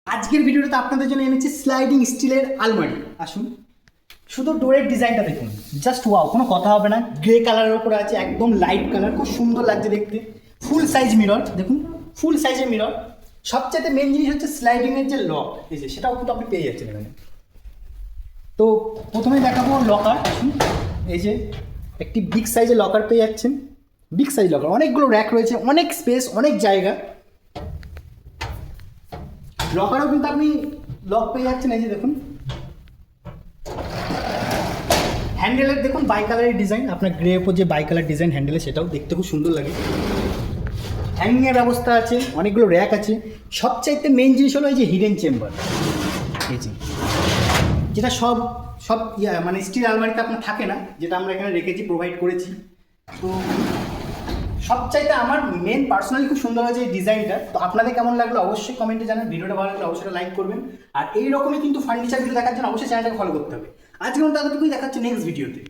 আজকের ভিডিওতে আপনাদের জন্য এনেছি স্লাইডিং স্টিলের আলমারি। আসুন, শুধু ডোরের ডিজাইনটা দেখুন, জাস্ট ওয়াও, কোনো কথা হবে না। গ্রে কালারের উপরে আছে, একদম লাইট কালার, খুব সুন্দর লাগছে দেখতে। ফুল সাইজ মিরর দেখুন, ফুল সাইজের মিরর। সবচেয়ে মেন জিনিস হচ্ছে স্লাইডিংয়ের যে লক, এই যে সেটাও কিন্তু আপনি পেয়ে যাচ্ছেন এখানে। তো প্রথমে দেখাবো লকার। এই যে একটি বিগ সাইজের লকার পেয়ে যাচ্ছেন, বিগ সাইজ লকার, অনেকগুলো র্যাক রয়েছে, অনেক স্পেস, অনেক জায়গা। লকারও কিন্তু আপনি লক পেয়ে যাচ্ছেন, এই যে দেখুন। হ্যান্ডেলের দেখুন বাই কালারের ডিজাইন, আপনার গ্রে উপর যে বাই কালার ডিজাইন হ্যান্ডেলে, সেটাও দেখতে খুব সুন্দর লাগে। হ্যাঙ্গিংয়ের ব্যবস্থা আছে, অনেকগুলো র্যাক আছে। সবচাইতে মেন জিনিস হলো এই যে হিডেন চেম্বার, এই যে যেটা সব সব মানে স্টিল আলমারিতে আপনার থাকে না, যেটা আমরা এখানে রেখেছি, প্রোভাইড করেছি। তো সবচাইতে আমার মেন পার্সোনালি খুব সুন্দর হয়েছে এই ডিজাইনটা। তো আপনাদের কেমন লাগলো অবশ্যই কমেন্টে জানান। ভিডিওটা ভালো লাগলে অবশ্যই লাইক করবেন। আর এই রকমই কিন্তু ফার্নিচার ভিডিও দেখার জন্য অবশ্যই চ্যানেলটাকে ফলো করতে হবে। আজকে তাদেরটুকুই দেখাচ্ছে নেক্সট ভিডিওতে।